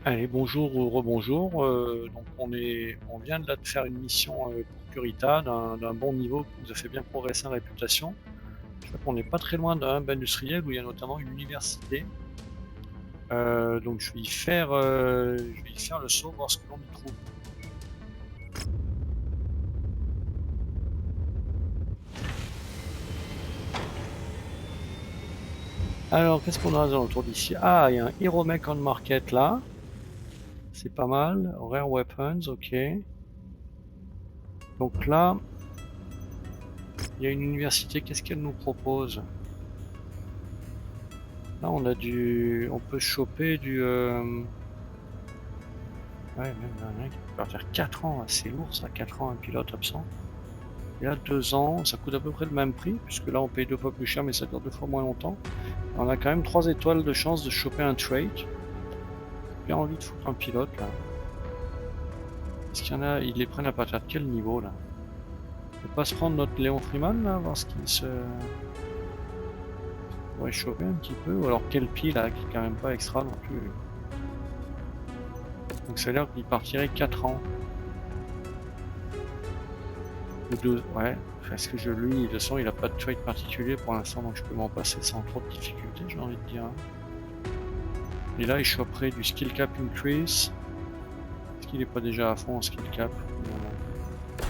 Allez, bonjour ou rebonjour. Donc on vient de là de faire une mission pour Curita d'un bon niveau qui nous a fait bien progresser en réputation. Je crois qu'on n'est pas très loin d'un hub industriel où il y a notamment une université. Donc je vais y faire le saut, voir ce que l'on y trouve. Alors, qu'est-ce qu'on a autour d'ici? Ah, il y a un Hero Mech on Market là. C'est pas mal. Rare Weapons, ok. Donc là, il y a une université, qu'est-ce qu'elle nous propose? Là, on peut choper du. Ouais, même un mec qui peut faire 4 ans, c'est lourd ça, 4 ans un pilote absent. Et là, 2 ans, ça coûte à peu près le même prix, puisque là on paye 2 fois plus cher, mais ça dure 2 fois moins longtemps. On a quand même 3 étoiles de chance de choper un trait. J'ai bien envie de foutre un pilote là. Est-ce qu'il y en a, ils les prennent à partir de quel niveau là? On peut pas se prendre notre Léon Freeman là, voir ce qu'il se pourrait choper un petit peu, ou alors Kelpie là, qui est quand même pas extra non plus. Donc ça a l'air qu'il partirait 4 ans. Ou 2, ouais. Est-ce que lui, de toute façon, il a pas de trait particulier pour l'instant, donc je peux m'en passer sans trop de difficultés, j'ai envie de dire. Et là, il choperait du skill cap increase. Est-ce qu'il est pas déjà à fond en skill cap? On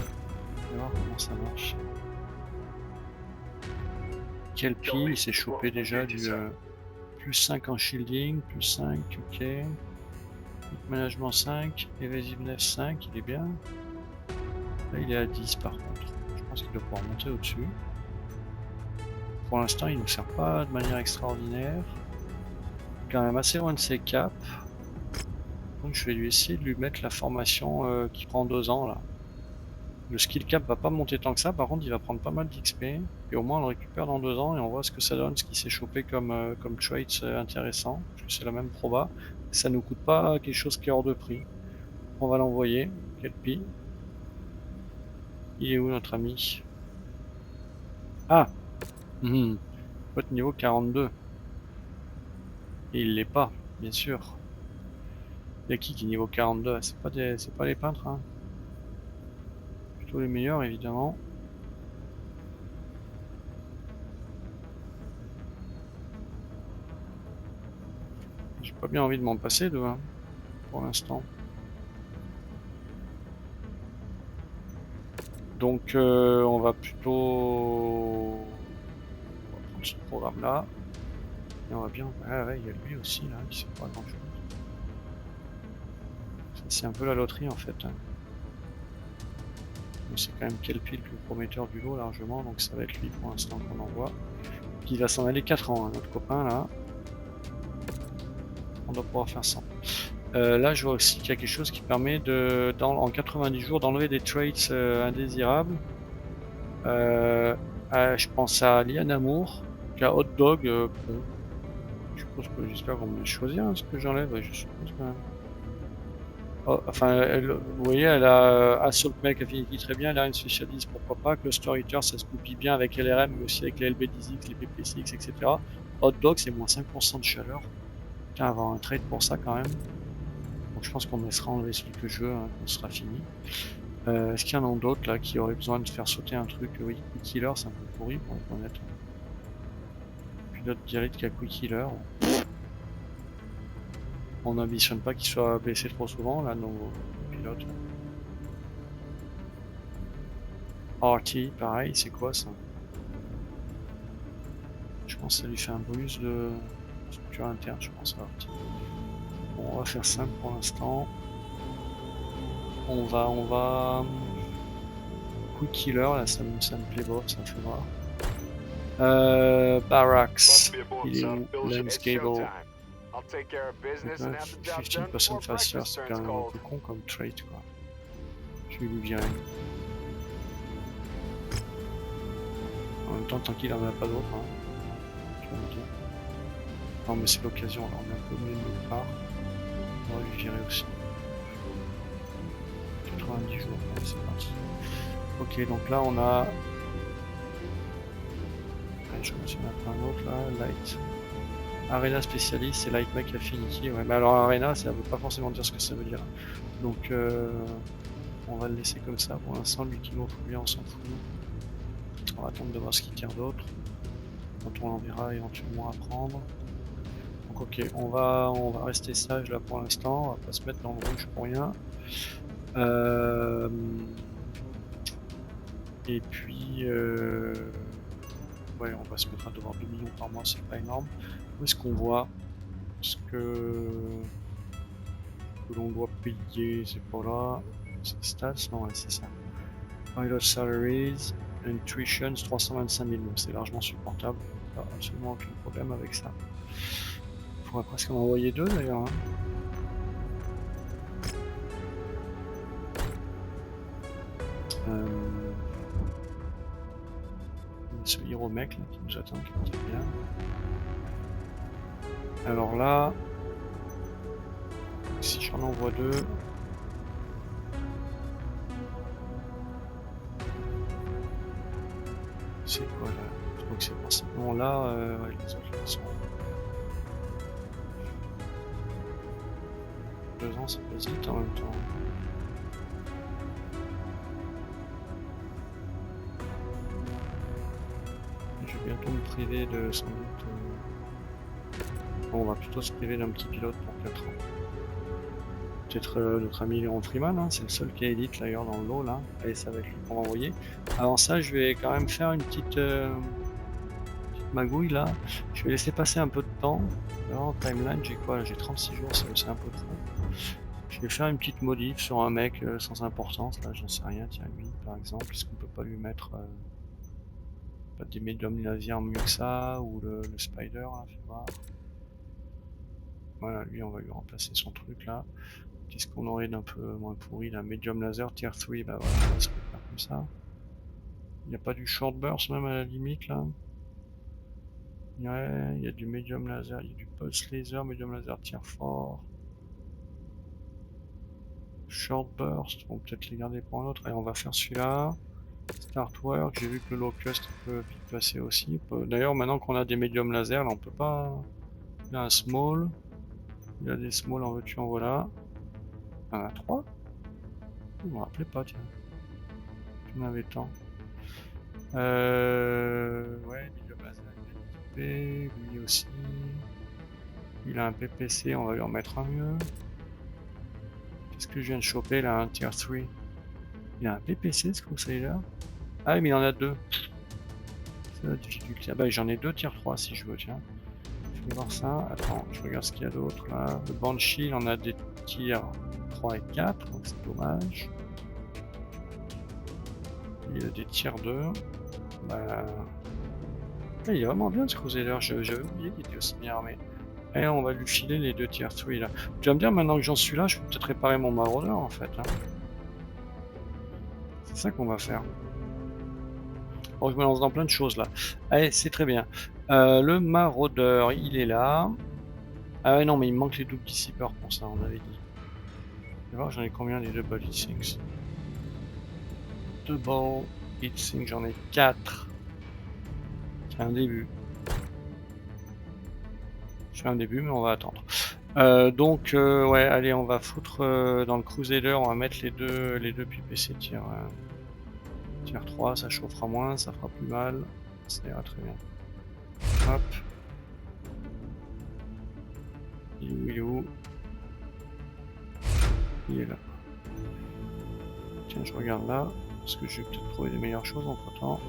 va voir comment ça marche. Kelpie, il s'est chopé déjà du plus 5 en shielding, plus 5, ok. Hit management 5, evasiveness 5, il est bien. Là, il est à 10 par contre. Je pense qu'il doit pouvoir monter au-dessus. Pour l'instant, il ne nous sert pas de manière extraordinaire. Quand même assez loin de ses caps. Donc je vais lui essayer de lui mettre la formation qui prend 2 ans là. Le skill cap va pas monter tant que ça, par contre il va prendre pas mal d'XP. Et au moins on le récupère dans 2 ans et on voit ce que ça donne, ce qui s'est chopé comme traits intéressant. Parce que c'est la même proba. Ça nous coûte pas quelque chose qui est hors de prix. On va l'envoyer. Kelpie. Il est où notre ami? Ah, Pote niveau 42. Et il l'est pas, bien sûr. Il y a qui est niveau 42? C'est pas les peintres, hein. Plutôt les meilleurs évidemment. J'ai pas bien envie de m'en passer de hein, pour l'instant. Donc on va plutôt prendre ce programme là. Et on va bien. Ah ouais, il y a lui aussi là qui sait pas grand chose. C'est un peu la loterie en fait. Hein. C'est quand même Kelpie le plus prometteur du lot largement, donc ça va être lui pour l'instant qu'on envoie. Qui va s'en aller 4 ans, hein, notre copain là. On doit pouvoir faire 100. Là je vois aussi qu'il y a quelque chose qui permet en 90 jours d'enlever des traits indésirables. Je pense à Lian Amour, qui a Hot Dog. Bon, j'espère qu'on me le choisir, hein, ce que j'enlève, je suppose quand même. Oh, enfin, vous voyez, elle a Assault Mech Affinity très bien, elle a une spécialiste, pourquoi pas, Cluster Eater, ça se goupille bien avec LRM, mais aussi avec les LB10X, les PP6X, etc. Hot Dog, c'est moins 5% de chaleur. Tiens, avoir un trade pour ça quand même. Donc je pense qu'on me laissera enlever celui que je veux, hein, quand ce sera fini. Est-ce qu'il y en a d'autres là qui auraient besoin de faire sauter un truc? Oui, Quick Killer, c'est un peu pourri pour être honnête. Pilote direct qui a Quick Healer. On n'ambitionne pas qu'il soit blessé trop souvent, là, nos pilotes. RT, pareil, c'est quoi ça? Je pense que ça lui fait un bonus de structure interne, je pense, à RT. Bon, on va faire simple pour l'instant. On va... Quick Healer, là, ça me plaît pas, ça me fait voir. Barracks, il est où? Landscable. 15% faster, c'est quand même un peu con comme trait quoi. Je vais lui virer. En même temps, tant qu'il en a pas d'autres, hein, je vais me dire. Non mais c'est l'occasion, alors on est un peu mieux de notre part. On va lui virer aussi. 90 jours, allez, c'est parti. Ok, donc là on a... Allez, je commence à en mettre un autre là, light. Arena spécialiste et Light Mech Affinity. Ouais, mais alors Arena, ça veut pas forcément dire ce que ça veut dire. Donc on va le laisser comme ça pour l'instant. Lui qui l'offre, lui on s'en fout. On va attendre de voir ce qu'il tire d'autre. Quand on l'enverra éventuellement à prendre. Donc ok, on va rester sage là pour l'instant. On va pas se mettre dans le rouge pour rien. Et puis ouais, on va se mettre à devoir 2 millions par mois, c'est pas énorme. Où est-ce qu'on voit ce que l'on doit payer? C'est pas là. C'est stats? Non, ouais, c'est ça. Pilot salaries, intuitions, 325 000. C'est largement supportable. Pas absolument aucun problème avec ça. Il faudrait presque en envoyer 2 d'ailleurs. Hein. Ce hero mec là, qui nous attend, qui est bien. Alors là, si j'en envoie 2, c'est quoi là? Je crois que c'est pas ça. Non là, ouais, les autres ils sont. 2 ans, ça passe vite en même temps. Je vais bientôt me priver de sans doute. Bon, on va plutôt se priver d'un petit pilote pour 4 ans. Peut-être notre ami Léon Freeman, hein, c'est le seul qui est élite d'ailleurs dans le lot là. Allez, ça va être lui qu'on va envoyer. Avant ça, je vais quand même faire une petite magouille là. Je vais laisser passer un peu de temps. Alors, en timeline, j'ai quoi? J'ai 36 jours, c'est un peu trop. Je vais faire une petite modif sur un mec sans importance, là, j'en sais rien, tiens, lui par exemple, est-ce qu'on peut pas lui mettre pas des médiums laser mieux que ça, ou le spider, là, fais voir. Voilà, lui on va lui remplacer son truc là. Qu'est-ce qu'on aurait d'un peu moins pourri là? Medium laser, tier 3, bah voilà, on va se faire comme ça. Il n'y a pas du short burst même à la limite là? Ouais, il y a du medium laser, il y a du pulse laser, medium laser tier 4. Short burst, on va peut-être les garder pour un autre. Allez, on va faire celui-là. Start work, j'ai vu que le locust peut vite passer aussi. D'ailleurs, maintenant qu'on a des medium laser, là on peut pas. Il y a un small. Il y a des small en veux-tu en voilà. Il y en a 3. Je me rappelais pas, tiens. J'en avais tant. Ouais, medium laser, il est équipé. Lui aussi. Il a un PPC, on va lui en mettre un mieux. Qu'est-ce que je viens de choper là, un tier 3? Il a un PPC ce Crusader? Ah oui, mais il en a 2. C'est la difficulté. Ah bah j'en ai 2 tier 3 si je veux, tiens. Je vais voir ça. Attends, je regarde ce qu'il y a d'autre là. Le Banshee, il en a des tiers 3 et 4, donc c'est dommage. Il a des tiers 2. Bah... Ah, il est vraiment bien ce Crusader, j'avais oublié qu'il était aussi bien armé. Et on va lui filer les 2 tiers 3 là. Tu vas me dire, maintenant que j'en suis là, je peux peut-être réparer mon Marauder en fait. Hein. C'est ça qu'on va faire. Bon, je me lance dans plein de choses là. Allez, c'est très bien. Le Marauder, il est là. Ah ouais, non, mais il me manque les doubles dissipeurs pour ça, on avait dit. Tu vois, j'en ai combien les double heatsinks? Double heatsink, j'en ai 4. C'est un début. C'est un début, mais on va attendre. Donc, ouais, allez, on va foutre dans le Crusader, on va mettre les deux PPC tier 3, ça chauffera moins, ça fera plus mal. Ça ira très bien. Hop. Il est où? Il est là. Tiens, je regarde là, parce que je vais peut-être trouver des meilleures choses entre temps.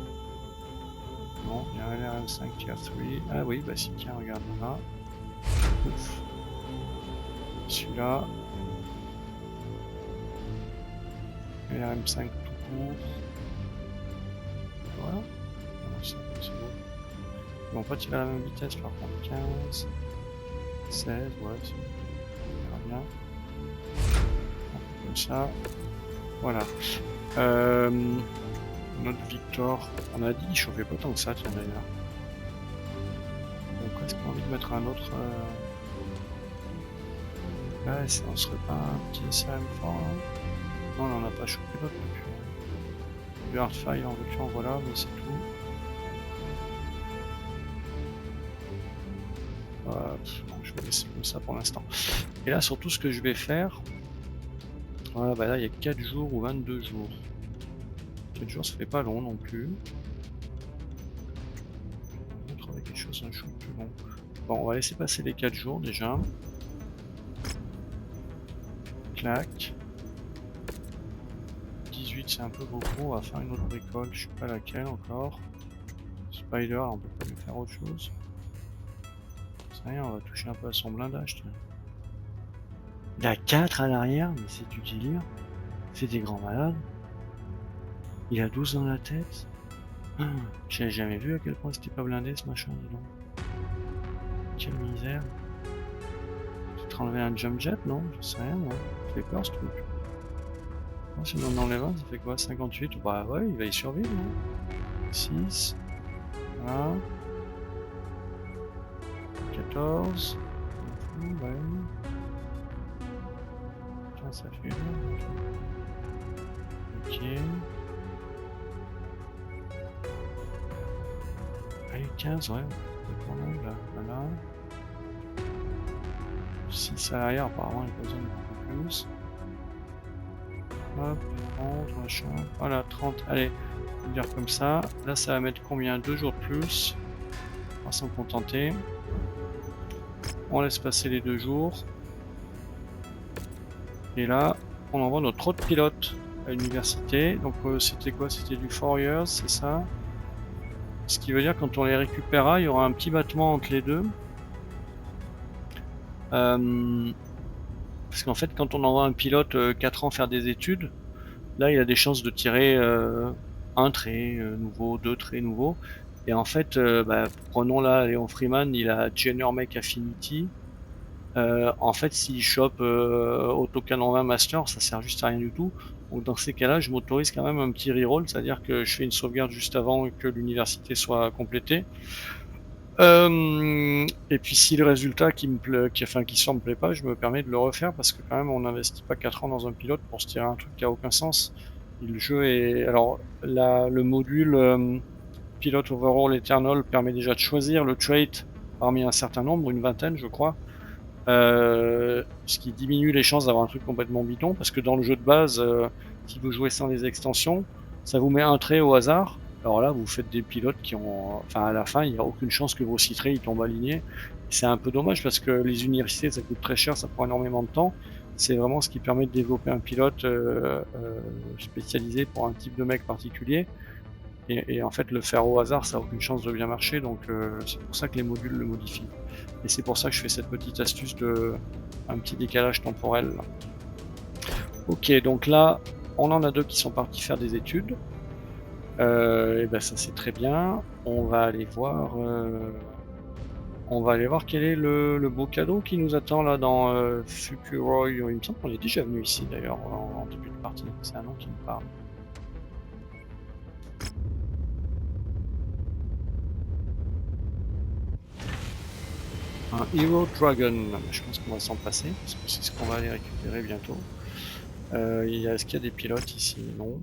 Non, il y a un LRM5 tier 3. Ah oui, bah si, tiens, regarde là. Ouf. Celui-là. LRM5 tout court. Voilà. Ça, c'est beau. Bon, en fait, il a la même vitesse par contre. 15, 16, ouais, c'est bien. On fait comme ça. Voilà. Notre Victor, on a dit il chauffait pas tant que ça, tiens d'ailleurs. Donc est-ce qu'on a envie de mettre un autre là, on serait pas un petit CM fort là? Non, on n'en a pas chopé d'autres depuis. Du Hardfire en veux-tu en voilà, mais c'est tout. Non, je vais laisser comme ça pour l'instant. Et là, surtout, ce que je vais faire... Voilà, bah là, il y a 4 jours ou 22 jours. 4 jours, ça fait pas long non plus. On va trouver quelque chose un jour plus long. Bon, on va laisser passer les 4 jours déjà. Clac. 18, c'est un peu beaucoup. On va faire une autre bricole. Je sais pas laquelle encore. Spider, on peut pas lui faire autre chose. C'est rien, on va toucher un peu à son blindage. Tiens. Il a 4 à l'arrière, mais c'est du délire. C'est des grands malades. Il a 12 dans la tête. J'avais jamais vu à quel point c'était pas blindé ce machin, dis donc. Quelle misère. Tu te enlevé un jump jet, non? Je sais rien, moi. Ça fait peur ce truc. Oh, si on en enlève un, ça fait quoi? 58? Bah ouais, il va y survivre, non? 6. Voilà. 14. Ouais. Tiens, ça fait... Ok. Allez, 15, ouais. C'est pas mal, là. Voilà. 6 à l'arrière, apparemment, il a besoin de beaucoup plus. Hop, 30, machin. Voilà, 30. Allez, on va dire comme ça. Là, ça va mettre combien? 2 jours de plus. On va s'en contenter. On laisse passer les 2 jours. Et là, on envoie notre autre pilote à l'université. Donc, c'était quoi? C'était du 4 years, c'est ça? Ce qui veut dire quand on les récupérera, il y aura un petit battement entre les deux. Parce qu'en fait, quand on envoie un pilote 4 ans faire des études, là, il a des chances de tirer un trait nouveau, 2 traits nouveaux. Et en fait, prenons là Léon Freeman, il a Junior Mech Affinity. En fait, s'il chope Autocanon 20 Master, ça sert juste à rien du tout. Donc dans ces cas-là, je m'autorise quand même un petit reroll, c'est-à-dire que je fais une sauvegarde juste avant que l'université soit complétée. Et puis si le résultat qui sort me plaît pas, je me permets de le refaire parce que quand même on n'investit pas 4 ans dans un pilote pour se tirer un truc qui a aucun sens. Et le jeu est... Alors le module Pilot Overall Eternal permet déjà de choisir le trait parmi un certain nombre, une vingtaine je crois. Ce qui diminue les chances d'avoir un truc complètement bidon parce que dans le jeu de base, si vous jouez sans les extensions, ça vous met un trait au hasard. Alors là, vous faites des pilotes qui ont... Enfin, à la fin, il n'y a aucune chance que vos 6 traits ils tombent alignés. C'est un peu dommage parce que les universités, ça coûte très cher, ça prend énormément de temps. C'est vraiment ce qui permet de développer un pilote spécialisé pour un type de mec particulier. Et en fait, le faire au hasard, ça n'a aucune chance de bien marcher. Donc, c'est pour ça que les modules le modifient. Et c'est pour ça que je fais cette petite astuce de un petit décalage temporel. Ok, donc là, on en a 2 qui sont partis faire des études. Et ben ça c'est très bien. On va aller voir quel est le beau cadeau qui nous attend là dans Fukuroi. Il me semble qu'on est déjà venu ici d'ailleurs en début de partie. C'est un nom qui me parle. Un Hero Dragon, je pense qu'on va s'en passer parce que c'est ce qu'on va aller récupérer bientôt. Est-ce qu'il y a des pilotes ici? Non.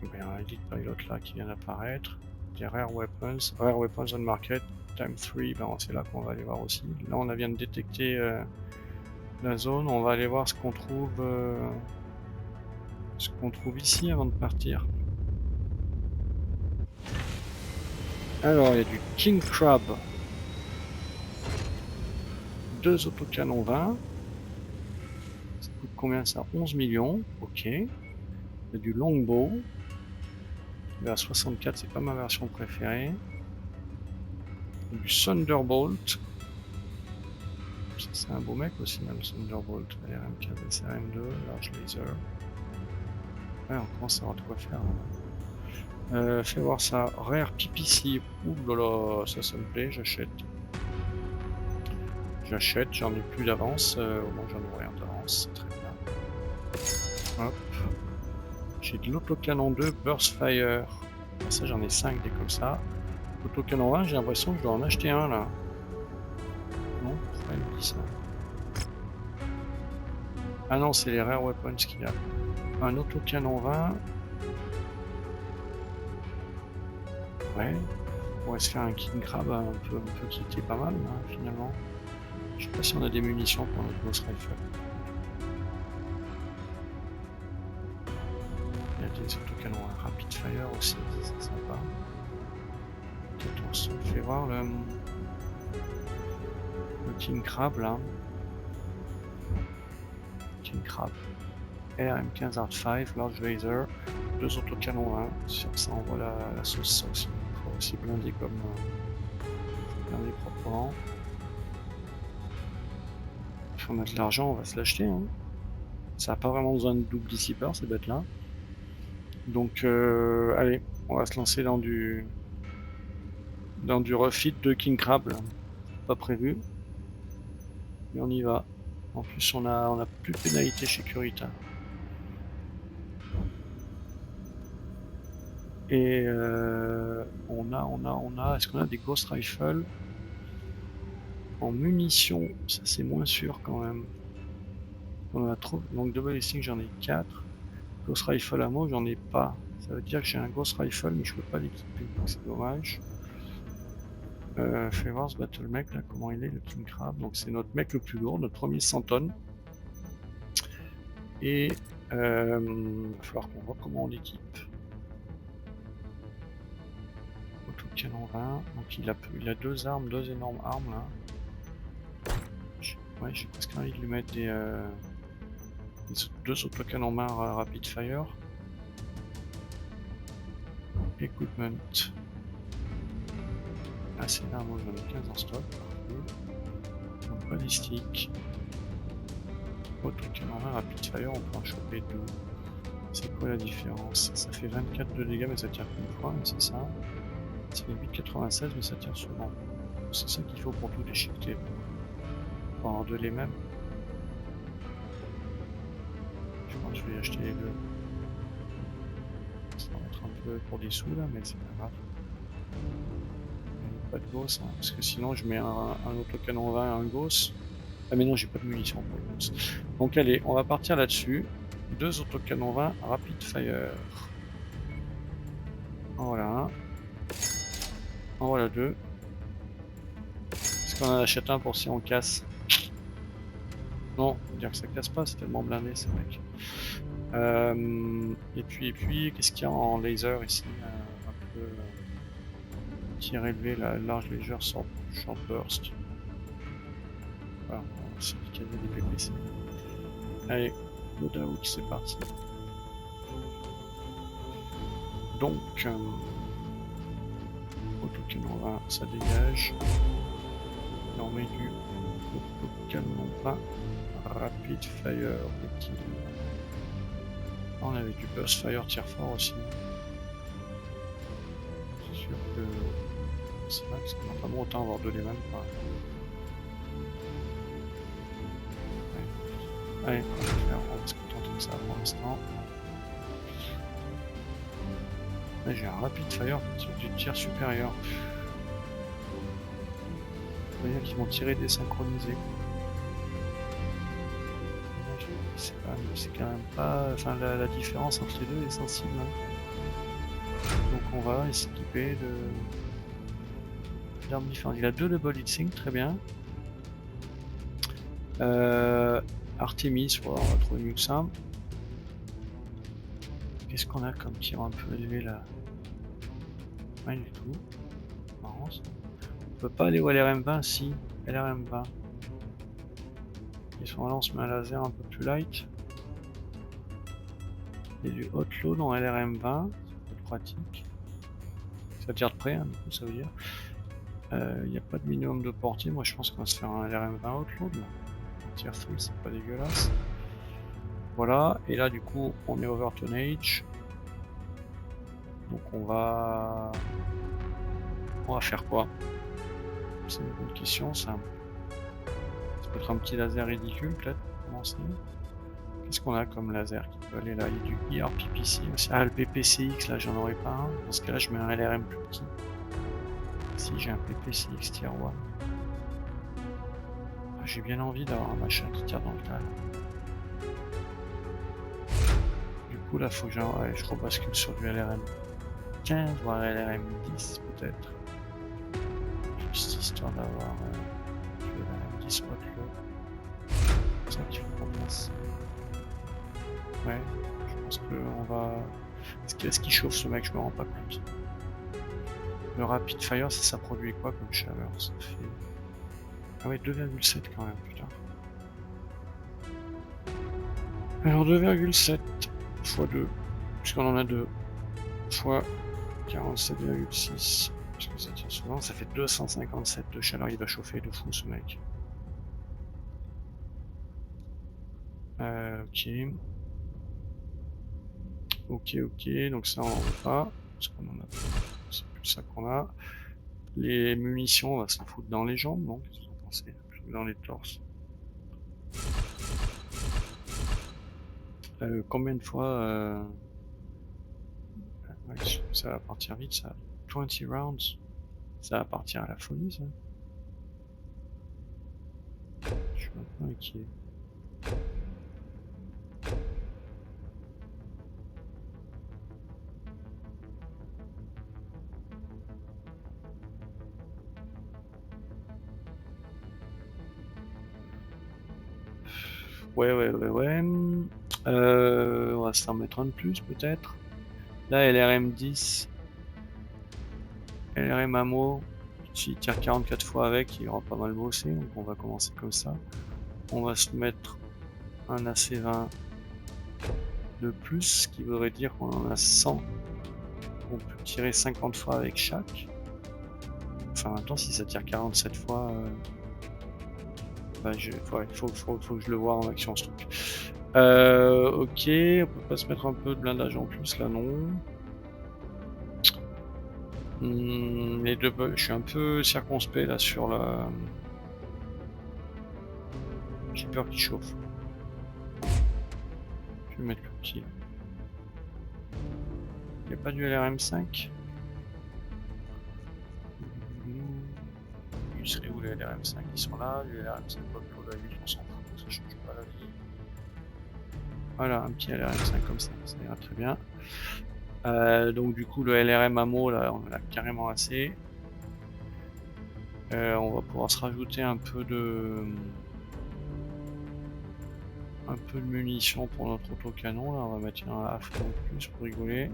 Il y a un Elite Pilot là qui vient d'apparaître. Des Rare Weapons. Rare Weapons on Market, Time 3, c'est là qu'on va aller voir aussi. Là on vient de détecter la zone, on va aller voir ce qu'on trouve ici avant de partir. Alors il y a du King Crab. 2 autocanons 20. Ça coûte combien ça? 11 millions. Ok. Il y a du Longbow. La 64, c'est pas ma version préférée. Du Thunderbolt. C'est un beau mec aussi, le Thunderbolt. RM4, SRM2, Large Laser. Ouais, on commence à avoir de quoi faire. Fais voir ça. Rare PPC. Ouh là là, ça me plaît, j'achète. J'achète, j'en ai plus d'avance. Au moins j'en ai rien d'avance, c'est très bien. Hop. J'ai de l'autocanon 2 Burst Fire. Ça j'en ai 5 des comme ça. Autocanon 1, j'ai l'impression que je dois en acheter un là. Non, pourquoi il me dit ça? Ah non, c'est les Rare Weapons qu'il y a. Un autocanon 20. Ouais. On pourrait se faire un King Crab un peu qui était pas mal, hein, finalement. Je sais pas si on a des munitions pour notre Ghost Rifle. Il y a des autocanons à rapid fire aussi, c'est sympa. Peut-être on se fait voir le King Crab là. King Crab. RM15 Art 5, Large Laser, 2 autocanons 1. Sur ça envoie la sauce, ça aussi. Il faut aussi blinder comme blinder proprement. Si on a de l'argent, on va se l'acheter. Hein. Ça n'a pas vraiment besoin de double dissipeur, ces bêtes-là. Donc, allez, on va se lancer dans du refit de King Crab. Là. Pas prévu. Mais on y va. En plus, on a plus de pénalité chez Curita. Et on a. Est-ce qu'on a des Ghost Rifle en munitions? Ça, c'est moins sûr quand même. On en a trop. Donc, double listing, j'en ai 4. Ghost Rifle ammo, j'en ai pas. Ça veut dire que j'ai un Ghost Rifle, mais je peux pas l'équiper. C'est dommage. Fais voir ce battle mec là, comment il est, le King Crab. Donc, c'est notre mec le plus lourd, notre premier 100 tonnes. Et il va falloir qu'on voit comment on l'équipe. Autocanon 20. Donc, il a 2 armes, 2 énormes armes là. Ouais, j'ai presque envie de lui mettre des 2 autocanons main rapid fire. Equipment. Ah, c'est là, moi j'en ai 15 en stock. Donc, balistique. Autocanon main rapid fire, on peut en choper 2. C'est quoi la différence? Ça fait 24 de dégâts, mais ça tire qu'une fois, c'est ça. Ça fait 8,96, mais ça tire souvent. C'est ça qu'il faut pour tout déchiqueter. Pour avoir 2 les mêmes. Je pense que je vais acheter les 2. Ça va être un peu pour des sous là, mais c'est pas grave. Pas de Gauss, hein, parce que sinon je mets un autocanon 20 et un Gauss. Ah mais non, j'ai pas de munitions pour le Gauss. Donc allez, on va partir là-dessus. 2 autocanons 20 rapid fire. En voilà un. En voilà 2. Est-ce qu'on en achète un pour si on casse? Non, on va dire que ça casse pas, c'est tellement blindé ces mecs. Et puis qu'est-ce qu'il y a en laser ici? Un peu tir élevé, la large légère short burst. Voilà, c'est du cadeau des PPC. Allez, loadout, c'est parti. Donc, autocanon 20, ça dégage. Et on met du autocanon 20 rapid fire. On avait du burst fire tir fort aussi. C'est sûr que c'est vrai que ça n'a pas bon autant avoir 2 les mêmes. Quoi. Ouais. Allez, on va se contenter de ça pour l'instant. Là j'ai un rapid fire du tir supérieur. Ça veut dire qu'ils vont tirer désynchronisé. C'est quand même pas. Enfin, la différence entre les deux est sensible. Hein. Donc, on va s'équiper d'armes différentes. Il a 2 double hitting, très bien. Artemis, voilà, on va trouver mieux que ça. Qu'est-ce qu'on a comme tir un peu élevé là? Rien du tout. Marrant ça. On peut pas aller au LRM20, si. LRM20. Et son lance met un laser un peu plus light. Il y a du hot load en LRM20, c'est pratique. Ça tire de près, hein, du coup ça veut dire. Il n'y a pas de minimum de portée, moi je pense qu'on va se faire un LRM20 hot load. Un tier 3, c'est pas dégueulasse. Voilà, et là du coup on est over tonnage. Donc on va faire quoi? C'est une bonne question ça. Ça peut être un petit laser ridicule peut-être pour commencer. Qu'est-ce qu'on a comme laser qui peut aller là? Il y a du IRPPC aussi. Ah, le PPCX là, j'en aurais pas un. Dans ce cas-là, je mets un LRM plus petit. Si j'ai un PPCX tier 1. Ah, j'ai bien envie d'avoir un machin qui tire dans le tas. Du coup, là, faut que je rebascule sur du LRM. LRM15, voire LRM10 peut-être. Juste histoire d'avoir le LRM10 soit là. C'est ça qu'il faut qu'on fasse. Ouais, je pense qu'on va... Est-ce qu'il chauffe ce mec? Je me rends pas compte. Le rapid fire, ça produit quoi comme chaleur? Ça fait... Ah ouais, 2,7 quand même, putain. Alors 2,7 x 2, puisqu'on en a 2, fois 47,6, puisque ça tient souvent, ça fait 257 de chaleur. Il va chauffer de fou ce mec. Ok. Ok, donc ça on en veut pas, parce qu'on en a, c'est plus ça qu'on a. Les munitions, on va s'en foutre dans les jambes, non? Qu'est-ce que vous en pensez? Plutôt dans les torses. Combien de fois ouais, ça va partir vite, ça. 20 rounds. Ça va partir à la folie, ça. Je suis un peu inquiet. Ouais. On va s'en mettre un de plus, peut-être. Là, LRM10. LRM ammo. S'il tire 44 fois avec, il aura pas mal bossé. Donc on va commencer comme ça. On va se mettre un AC20 de plus, ce qui voudrait dire qu'on en a 100. On peut tirer 50 fois avec chaque. Enfin, maintenant, si ça tire 47 fois... Bah, il faut que je le voie en action, ce truc. Ok, on peut pas se mettre un peu de blindage en plus, là, non. Les deux, je suis un peu circonspect, là, sur la... J'ai peur qu'il chauffe. Je vais mettre le petit, là. Il n'y a pas du LRM5? Il serait où les LRM5? Ils sont là, les LRM5 pour la 8, on s'en fout, ça change pas la vie. Voilà, un petit LRM5 comme ça ira très bien. Donc du coup le LRM ammo là on en a carrément assez. On va pouvoir se rajouter un peu de munitions pour notre autocanon là, on va mettre un AF en plus pour rigoler.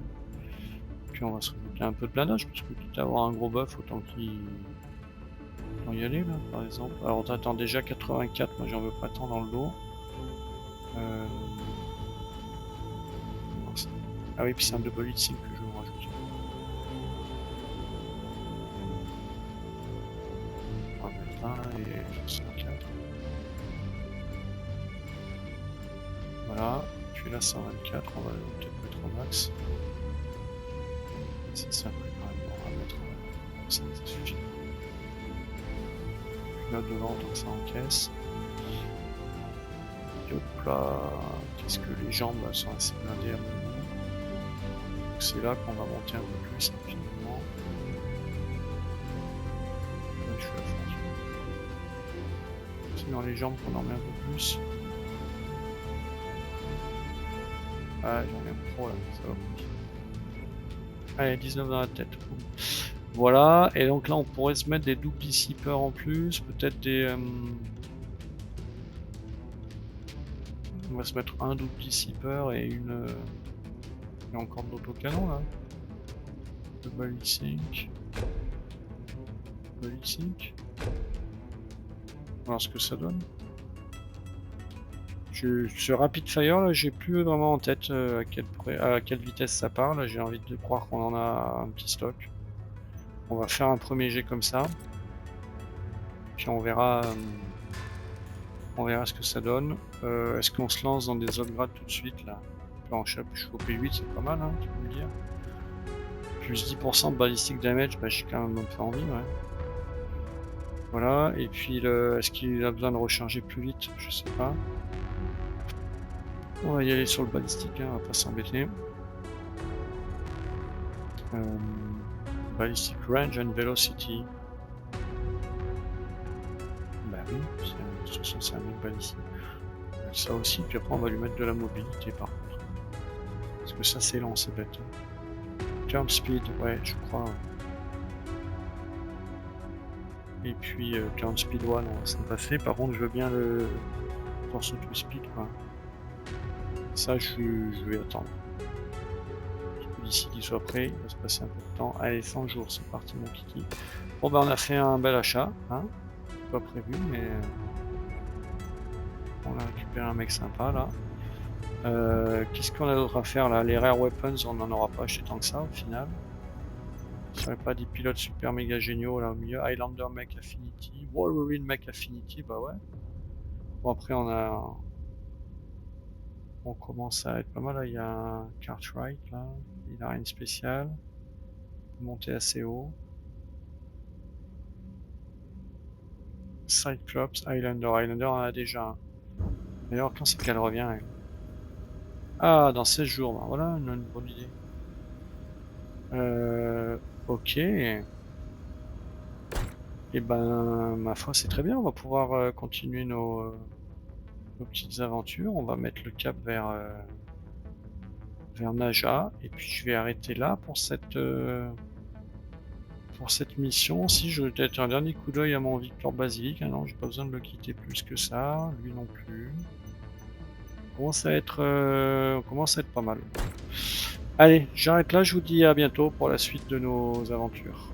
Puis on va se rajouter un peu de blindage parce que quitte à avoir un gros buff autant qu'il y aller là par exemple. Alors on t'attend déjà 84, moi j'en veux pas tant dans le dos. Ah oui, puis c'est un double heatsink que je vais me rajouter. On va mettre 1 et 104. Voilà, puis là 124, on va peut-être mettre au max. C'est ça, on va mettre 5, ça suffit. Puis là devant, donc ça encaisse. Et hop là, qu'est-ce que les jambes là, sont assez blindées à mon moment. C'est là qu'on va monter un peu plus finalement. Là, je suis à fond. C'est dans les jambes qu'on en met un peu plus. Ah, j'en ai trop là, ça va. Allez, 19 dans la tête. Voilà, et donc là on pourrait se mettre des doubles dissipeurs en plus, peut-être des... On va se mettre un double dissipeur et une... Il y a encore d'autres canons là. Le balisync. Voir ce que ça donne. Ce rapid fire là, j'ai plus vraiment en tête à quelle vitesse ça part. Là, j'ai envie de croire qu'on en a un petit stock. On va faire un premier jet comme ça. Puis on verra ce que ça donne. Est-ce qu'on se lance dans des upgrades tout de suite là? En choper 8, c'est pas mal, hein, tu peux me dire. Plus 10% de ballistic damage, bah j'ai quand même un peu envie, ouais. Voilà, et puis est-ce qu'il a besoin de recharger plus vite? Je sais pas. On va y aller sur le balistic, hein, on va pas s'embêter. Ballistic range and velocity. Bah oui, c'est un mec balistique. Ça aussi, puis après on va lui mettre de la mobilité par contre. Parce que ça c'est lent, c'est bête. turn speed, ouais, je crois. Et puis turn speed 1, on va s'en passer. Par contre, je veux bien le force to speed, quoi. Ça, je vais attendre. D'ici qu'il soit prêt, il va se passer un peu de temps. Allez, 100 jours, c'est parti, mon kiki. Bon, ben, on a fait un bel achat, hein. Pas prévu, mais on a récupéré un mec sympa là. Qu'est-ce qu'on a d'autre à faire là? Les rare weapons, on n'en aura pas acheté tant que ça au final. Ce serait pas des pilotes super méga géniaux là au milieu. Highlander Mech Affinity, Wolverine Mech Affinity, bah ouais. Bon, après on commence à être pas mal là. Il y a un Cartwright là, il a rien de spécial. Monter assez haut. Cyclops, Highlander, on en a déjà un. D'ailleurs, quand c'est qu'elle revient elle? Ah, dans 16 jours, bah voilà une bonne idée. Ok. Et ben, ma foi, c'est très bien. On va pouvoir continuer nos petites aventures. On va mettre le cap vers Naja. Et puis, je vais arrêter là pour cette mission. Si je vais jeter un dernier coup d'œil à mon Victor Basilic. Ah non, j'ai pas besoin de le quitter plus que ça. Lui non plus. On commence à être pas mal. Allez, j'arrête là. Je vous dis à bientôt pour la suite de nos aventures.